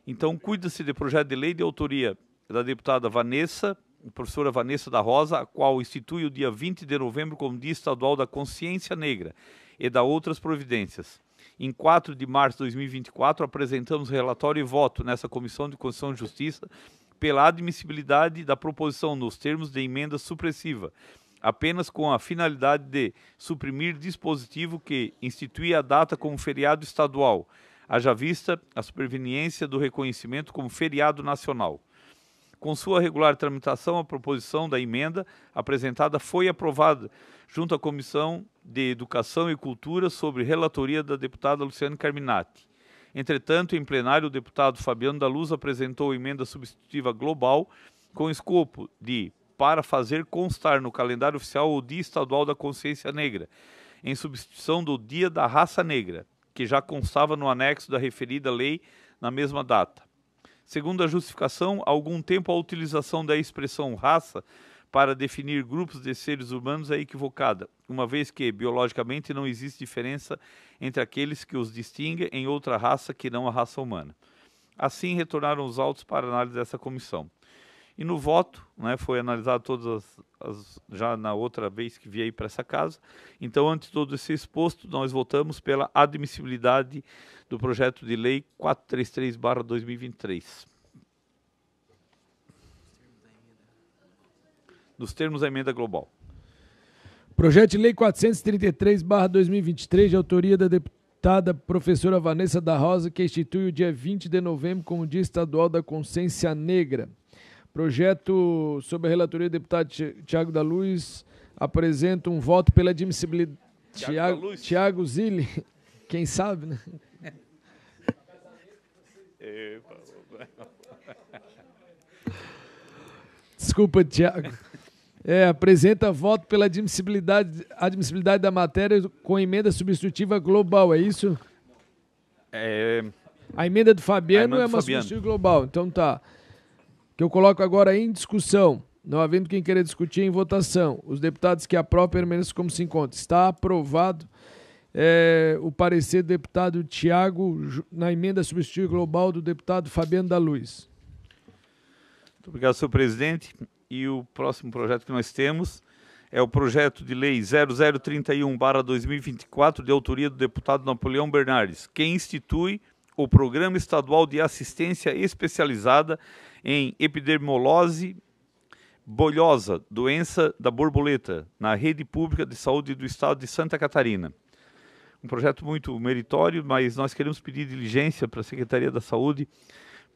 Então, cuida-se de projeto de lei de autoria da deputada professora Vanessa da Rosa, a qual institui o dia 20 de novembro como Dia Estadual da Consciência Negra e dá outras providências. Em 4 de março de 2024, apresentamos relatório e voto nessa Comissão de Constituição e Justiça pela admissibilidade da proposição nos termos de emenda supressiva, apenas com a finalidade de suprimir dispositivo que institui a data como feriado estadual, haja vista a superveniência do reconhecimento como feriado nacional. Com sua regular tramitação, a proposição da emenda apresentada foi aprovada junto à Comissão de Educação e Cultura sob relatoria da deputada Luciane Carminati. Entretanto, em plenário, o deputado Fabiano da Luz apresentou emenda substitutiva global com escopo de, para fazer constar no calendário oficial o Dia Estadual da Consciência Negra, em substituição do Dia da Raça Negra, que já constava no anexo da referida lei na mesma data. Segundo a justificação, há algum tempo a utilização da expressão raça para definir grupos de seres humanos é equivocada, uma vez que, biologicamente, não existe diferença entre aqueles que os distinguem em outra raça que não a raça humana. Assim, retornaram os autos para análise dessa comissão. E no voto, né, foi analisado todas já na outra vez que vi aí para essa casa. Então, antes de todo esse exposto, nós votamos pela admissibilidade do projeto de lei 433/2023. dos termos da emenda global. Projeto de Lei 433/2023, de autoria da deputada professora Vanessa da Rosa, que institui o dia 20 de novembro como Dia Estadual da Consciência Negra. Projeto sob a relatoria do deputado Tiago da Luz, apresenta um voto pela admissibilidade. Tiago Zilli, quem sabe, né? Desculpa, Tiago. Apresenta voto pela admissibilidade da matéria com emenda substitutiva global, é isso? A emenda do Fabiano é uma substitutiva global, então tá. Que eu coloco agora em discussão, não havendo quem queira discutir, em votação. Os deputados que aprovam permaneçam como se encontra. Está aprovado o parecer do deputado Tiago na emenda substitutiva global do deputado Fabiano da Luz. Muito obrigado, senhor presidente. E o próximo projeto que nós temos é o projeto de lei 0031/2024, de autoria do deputado Napoleão Bernardes, que institui o Programa Estadual de Assistência Especializada em Epidermolose Bolhosa, doença da borboleta, na rede pública de saúde do estado de Santa Catarina. Um projeto muito meritório, mas nós queremos pedir diligência para a Secretaria da Saúde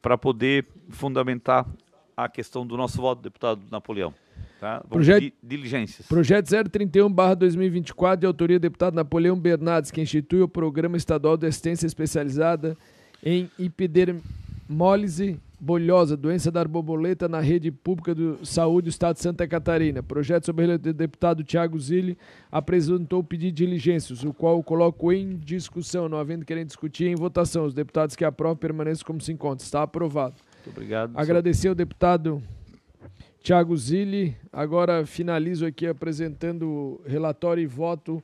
para poder fundamentar a questão do nosso voto, deputado Napoleão. Tá? Vamos pedir diligências. Projeto 031/2024, de autoria do deputado Napoleão Bernardes, que institui o Programa Estadual de Assistência Especializada em Epidermólise Bolhosa, doença da borboleta, na rede pública de saúde do estado de Santa Catarina. Projeto sob a relatoria do deputado Tiago Zilli, apresentou o pedido de diligências, o qual eu coloco em discussão, não havendo querendo discutir, em votação. Os deputados que aprovam permaneçam como se encontram. Está aprovado. Muito obrigado. Agradecer ao deputado Tiago Zilli. Agora finalizo aqui apresentando relatório e voto.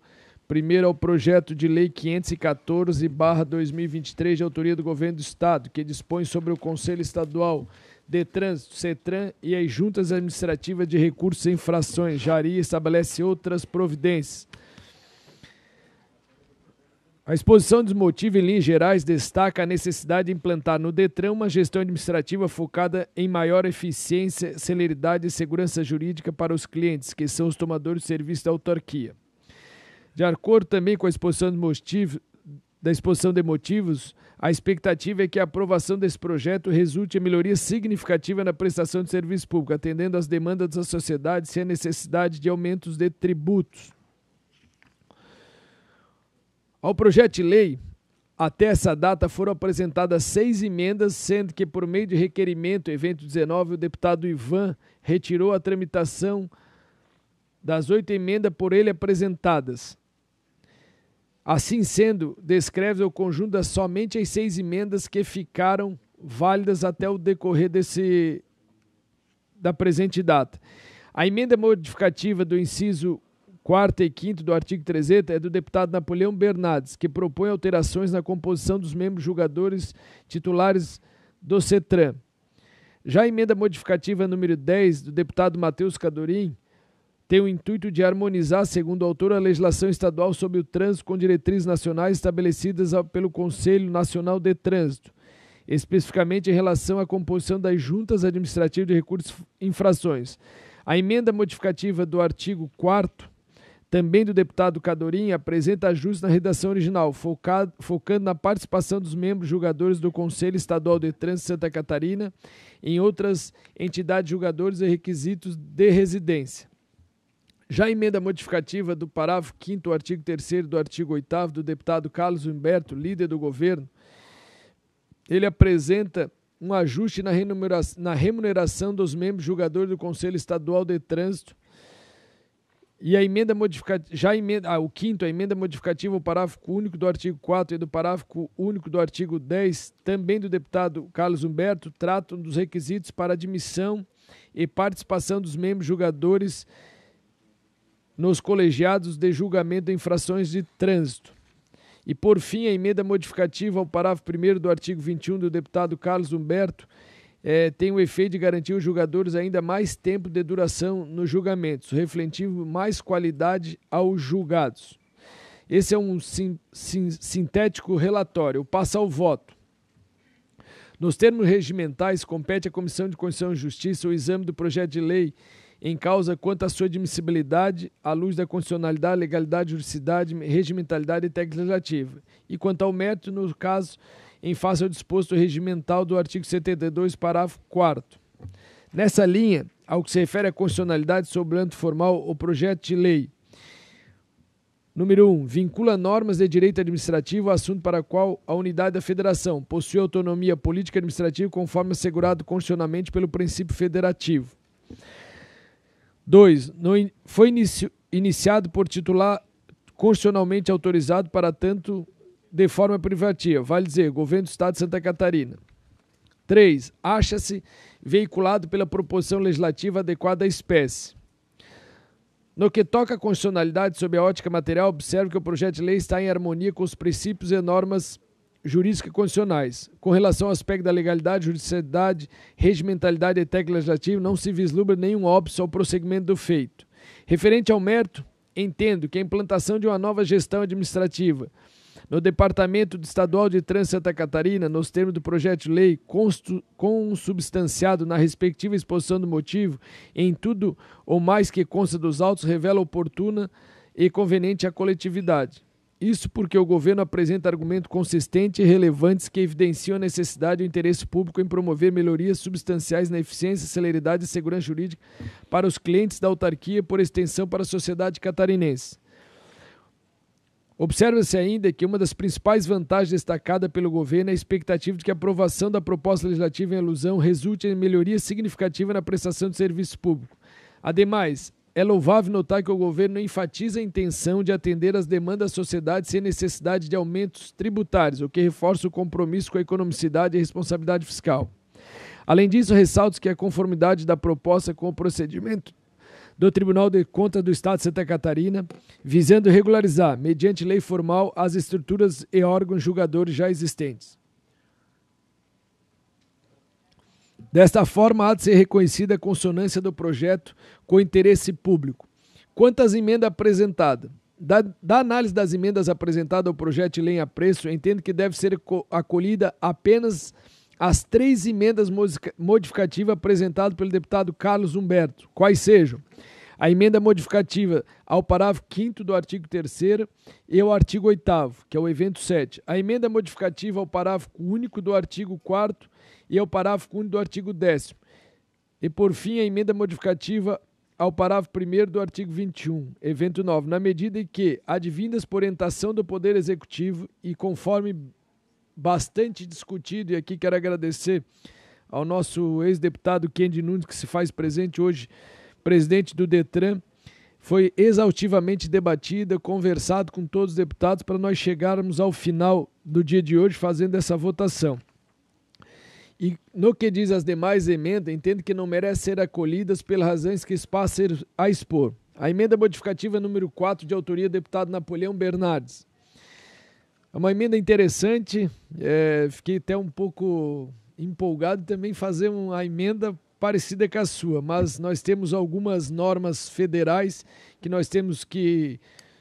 Primeiro ao projeto de lei 514/2023, de autoria do Governo do Estado, que dispõe sobre o Conselho Estadual de Trânsito, CETRAN, e as Juntas Administrativas de Recursos e Infrações, JARI, estabelece outras providências. A exposição dos motivos, em linhas gerais, destaca a necessidade de implantar no DETRAN uma gestão administrativa focada em maior eficiência, celeridade e segurança jurídica para os clientes, que são os tomadores de serviço da autarquia. De acordo também com a exposição de motivos, a expectativa é que a aprovação desse projeto resulte em melhoria significativa na prestação de serviço público, atendendo às demandas da sociedade sem a necessidade de aumentos de tributos. Ao projeto de lei, até essa data foram apresentadas 6 emendas, sendo que por meio de requerimento, evento 19, o deputado Ivan retirou a tramitação das 8 emendas por ele apresentadas. Assim sendo, descreve o conjunto das somente as 6 emendas que ficaram válidas até o decorrer da presente data. A emenda modificativa do inciso 4º e 5º do artigo 300 é do deputado Napoleão Bernardes, que propõe alterações na composição dos membros julgadores titulares do CETRAN. Já a emenda modificativa número 10 do deputado Matheus Cadorim tem o intuito de harmonizar, segundo o autor, a legislação estadual sobre o trânsito com diretrizes nacionais estabelecidas pelo Conselho Nacional de Trânsito, especificamente em relação à composição das juntas administrativas de recursos e infrações. A emenda modificativa do artigo 4º, também do deputado Cadorim, apresenta ajustes na redação original, focando na participação dos membros julgadores do Conselho Estadual de Trânsito de Santa Catarina em outras entidades julgadoras e requisitos de residência. Já a emenda modificativa do parágrafo 5º, artigo 3º do artigo 8º do deputado Carlos Humberto, líder do governo, ele apresenta um ajuste na remuneração dos membros julgadores do Conselho Estadual de Trânsito. E a emenda modificativa, a emenda modificativa ao parágrafo único do artigo 4 e do parágrafo único do artigo 10, também do deputado Carlos Humberto, tratam dos requisitos para admissão e participação dos membros julgadores nos colegiados de julgamento de infrações de trânsito. E, por fim, a emenda modificativa ao parágrafo 1º do artigo 21 do deputado Carlos Humberto tem o efeito de garantir aos julgadores ainda mais tempo de duração nos julgamentos, refletindo mais qualidade aos julgados. Esse é um sintético relatório. Passa ao voto. Nos termos regimentais, compete à Comissão de Constituição e Justiça o exame do projeto de lei em causa quanto à sua admissibilidade, à luz da constitucionalidade, legalidade, juridicidade, regimentalidade e técnica legislativa, e quanto ao mérito, no caso, em face ao disposto regimental do artigo 72, parágrafo 4º. Nessa linha, ao que se refere à constitucionalidade sobre o âmbito formal, o projeto de lei número 1, vincula normas de direito administrativo ao assunto para o qual a unidade da federação possui autonomia política e administrativa conforme assegurado constitucionalmente pelo princípio federativo. 2. Foi iniciado por titular constitucionalmente autorizado para tanto de forma privativa, vale dizer, Governo do Estado de Santa Catarina. 3. Acha-se veiculado pela proposição legislativa adequada à espécie. No que toca à constitucionalidade sob a ótica material, observe que o projeto de lei está em harmonia com os princípios e normas jurídicas constitucionais. Com relação ao aspecto da legalidade, juridicidade, regimentalidade e técnica legislativa, não se vislumbra nenhum óbice ao prosseguimento do feito. Referente ao mérito, entendo que a implantação de uma nova gestão administrativa no Departamento Estadual de Trânsito Santa Catarina, nos termos do projeto de lei, consubstanciado na respectiva exposição do motivo, em tudo ou mais que consta dos autos, revela oportuna e conveniente à coletividade. Isso porque o governo apresenta argumentos consistentes e relevantes que evidenciam a necessidade e o interesse público em promover melhorias substanciais na eficiência, celeridade e segurança jurídica para os clientes da autarquia e, por extensão, para a sociedade catarinense. Observa-se ainda que uma das principais vantagens destacadas pelo governo é a expectativa de que a aprovação da proposta legislativa em alusão resulte em melhoria significativa na prestação de serviço público. Ademais, é louvável notar que o governo enfatiza a intenção de atender às demandas da sociedade sem necessidade de aumentos tributários, o que reforça o compromisso com a economicidade e a responsabilidade fiscal. Além disso, ressalto que a conformidade da proposta com o procedimento do Tribunal de Contas do Estado de Santa Catarina, visando regularizar, mediante lei formal, as estruturas e órgãos julgadores já existentes. Desta forma, há de ser reconhecida a consonância do projeto com o interesse público. Quanto às emendas apresentadas, da análise das emendas apresentadas ao projeto de lei em apreço, entendo que deve ser acolhida apenas as 3 emendas modificativas apresentadas pelo deputado Carlos Humberto, quais sejam a emenda modificativa ao parágrafo 5º do artigo 3º e ao artigo 8º, que é o evento 7, a emenda modificativa ao parágrafo único do artigo 4º e ao parágrafo único do artigo 10º, e por fim a emenda modificativa ao parágrafo 1º do artigo 21, evento 9, na medida em que, advindas por orientação do Poder Executivo e conforme bastante discutido, e aqui quero agradecer ao nosso ex-deputado Kendi Nunes, que se faz presente hoje, presidente do DETRAN, foi exaustivamente debatida, conversado com todos os deputados para nós chegarmos ao final do dia de hoje fazendo essa votação. E no que diz as demais emendas, entendo que não merecem ser acolhidas pelas razões que espaço a expor. A emenda modificativa número 4, de autoria do deputado Napoleão Bernardes. É uma emenda interessante, fiquei até um pouco empolgado também fazer uma emenda parecida com a sua, mas nós temos algumas normas federais que nós temos que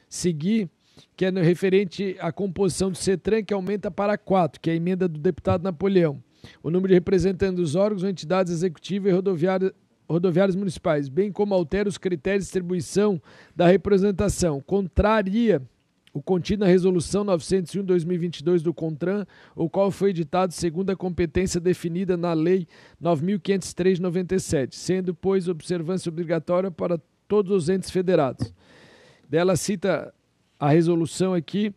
seguir, que é referente à composição do CETRAN, que aumenta para 4, que é a emenda do deputado Napoleão. O número de representantes dos órgãos, entidades executivas e rodoviárias municipais, bem como altera os critérios de distribuição da representação, contraria o contido na Resolução 901/2022 do CONTRAN, o qual foi editado segundo a competência definida na Lei 9.503/97, sendo, pois, observância obrigatória para todos os entes federados. Dela cita a resolução aqui.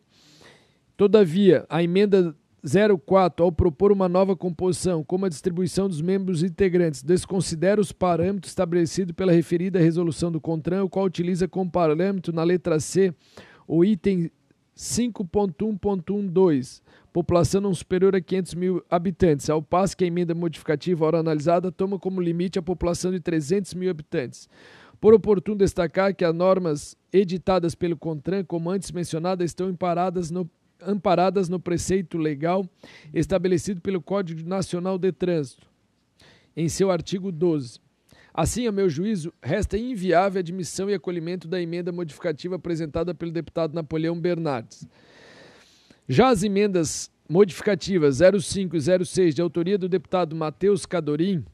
Todavia, a emenda 04, ao propor uma nova composição, como a distribuição dos membros integrantes, desconsidera os parâmetros estabelecidos pela referida resolução do CONTRAN, o qual utiliza como parâmetro na letra C o item 5.1.12, população não superior a 500 mil habitantes, ao passo que a emenda modificativa, ora analisada, toma como limite a população de 300 mil habitantes. Por oportuno destacar que as normas editadas pelo CONTRAN, como antes mencionadas, estão amparadas no preceito legal estabelecido pelo Código Nacional de Trânsito, em seu artigo 12. Assim, a meu juízo, resta inviável a admissão e acolhimento da emenda modificativa apresentada pelo deputado Napoleão Bernardes. Já as emendas modificativas 05 e 06, de autoria do deputado Matheus Cadorim,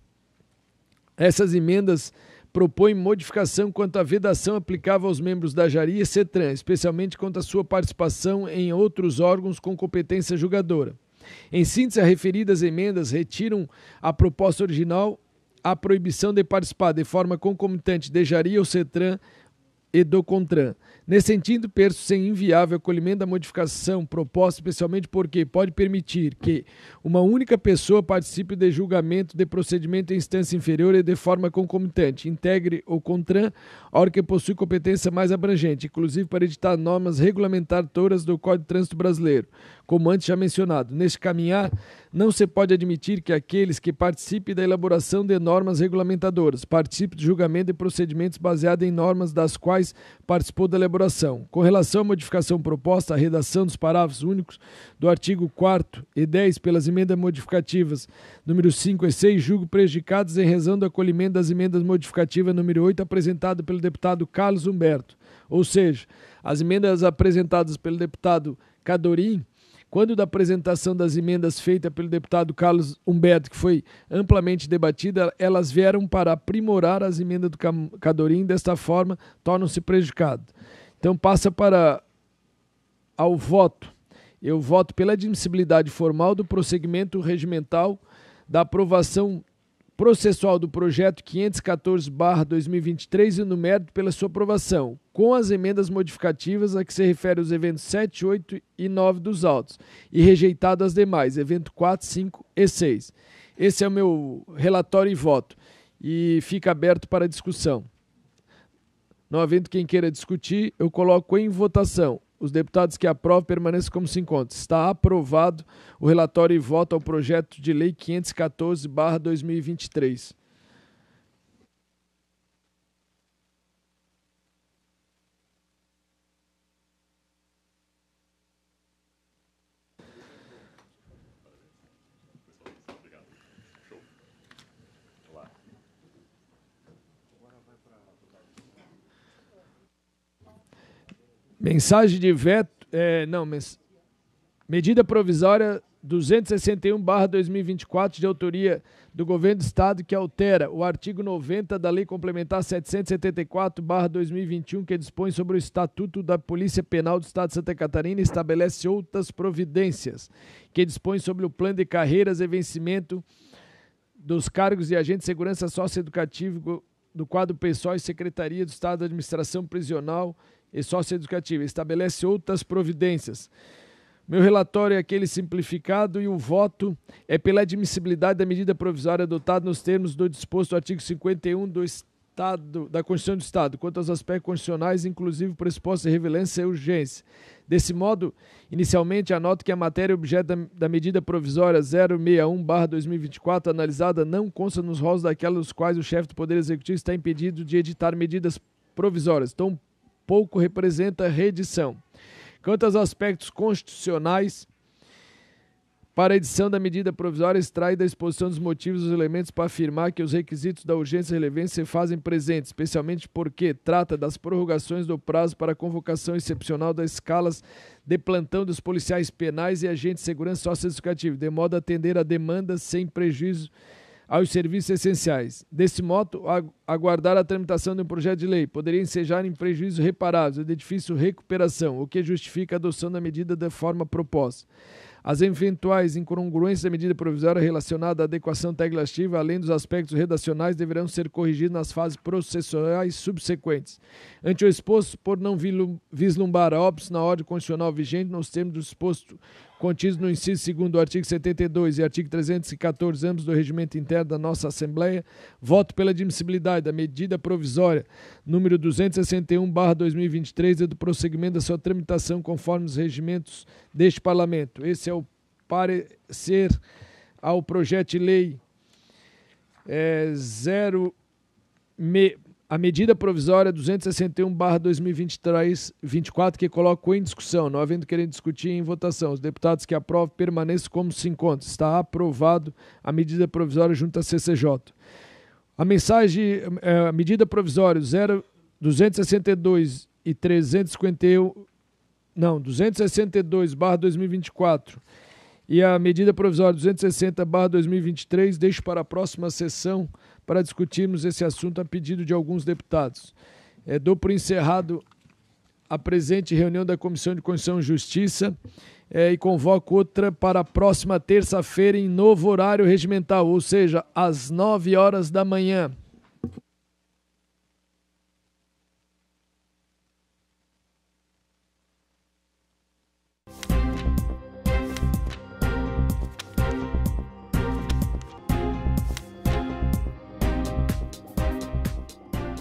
essas emendas propõe modificação quanto à vedação aplicável aos membros da Jari e CETRAN, especialmente quanto à sua participação em outros órgãos com competência julgadora. Em síntese, as referidas emendas retiram a proposta original a proibição de participar de forma concomitante de Jari ou CETRAN e do CONTRAN. Nesse sentido, penso ser inviável o acolhimento da modificação proposta, especialmente porque pode permitir que uma única pessoa participe de julgamento de procedimento em instância inferior e de forma concomitante, integre o CONTRAN, órgão que possui competência mais abrangente, inclusive para editar normas regulamentadoras do Código de Trânsito Brasileiro, como antes já mencionado. Neste caminhar, não se pode admitir que aqueles que participem da elaboração de normas regulamentadoras participem do julgamento de procedimentos baseados em normas das quais participou da elaboração. Com relação à modificação proposta, a redação dos parágrafos únicos do artigo 4º e 10 pelas emendas modificativas número 5 e 6, julgo prejudicadas em razão do acolhimento das emendas modificativas número 8, apresentada pelo deputado Carlos Humberto. Ou seja, as emendas apresentadas pelo deputado Cadorim, quando da apresentação das emendas feita pelo deputado Carlos Humberto, que foi amplamente debatida, elas vieram para aprimorar as emendas do Cadorim, desta forma tornam-se prejudicadas. Então passa para ao voto. Eu voto pela admissibilidade formal do prosseguimento regimental da aprovação processual do projeto 514/2023 e no mérito pela sua aprovação, com as emendas modificativas a que se refere os eventos 7, 8 e 9 dos autos, e rejeitado as demais, evento 4, 5 e 6. Esse é o meu relatório e voto, e fica aberto para discussão. Não havendo quem queira discutir, eu coloco em votação. Os deputados que aprovam permaneçam como se encontram. Está aprovado o relatório e voto ao projeto de lei 514/2023. Mensagem de veto, medida provisória 261/2024 de autoria do Governo do Estado que altera o artigo 90 da Lei Complementar 774/2021 que dispõe sobre o Estatuto da Polícia Penal do Estado de Santa Catarina e estabelece outras providências, que dispõe sobre o plano de carreiras e vencimento dos cargos de agente de segurança socioeducativo do quadro pessoal e Secretaria do Estado da Administração Prisional e socioeducativa, estabelece outras providências. Meu relatório é aquele simplificado e o voto é pela admissibilidade da medida provisória adotada nos termos do disposto do artigo 51 da Constituição do Estado, quanto aos aspectos constitucionais, inclusive pressupostos de relevância e urgência. Desse modo, inicialmente, anoto que a matéria objeto da medida provisória 061/2024 analisada não consta nos rolos daquelas dos quais o chefe do Poder Executivo está impedido de editar medidas provisórias, tão pouco representa reedição. Quanto aos aspectos constitucionais, para a edição da medida provisória, extrai da exposição dos motivos os elementos para afirmar que os requisitos da urgência e relevância se fazem presentes, especialmente porque trata das prorrogações do prazo para a convocação excepcional das escalas de plantão dos policiais penais e agentes de segurança socioeducativa, de modo a atender a demanda sem prejuízo aos serviços essenciais. Desse modo, aguardar a tramitação de um projeto de lei poderia ensejar em prejuízos reparáveis ou de difícil recuperação, o que justifica a adoção da medida da forma proposta. As eventuais incongruências da medida provisória relacionada à adequação legislativa, além dos aspectos redacionais, deverão ser corrigidos nas fases processuais subsequentes. Ante o exposto, por não vislumbrar óbitos na ordem constitucional vigente, nos termos do exposto contidos no inciso 2º do artigo 72 e artigo 314, ambos do regimento interno da nossa Assembleia, voto pela admissibilidade da medida provisória número 261/2023 e do prosseguimento da sua tramitação conforme os regimentos deste Parlamento. Esse é o parecer ao projeto de lei a medida provisória 261/2023-24 que coloco em discussão, não havendo querer discutir em votação. Os deputados que aprovam permaneçam como se encontram. Está aprovado a medida provisória junto à CCJ. A medida provisória 262 e 351, 262/2024 e a medida provisória 260/2023 deixo para a próxima sessão para discutirmos esse assunto a pedido de alguns deputados. Dou por encerrado a presente reunião da Comissão de Constituição e Justiça e convoco outra para a próxima terça-feira em novo horário regimental, ou seja, às 9 horas da manhã.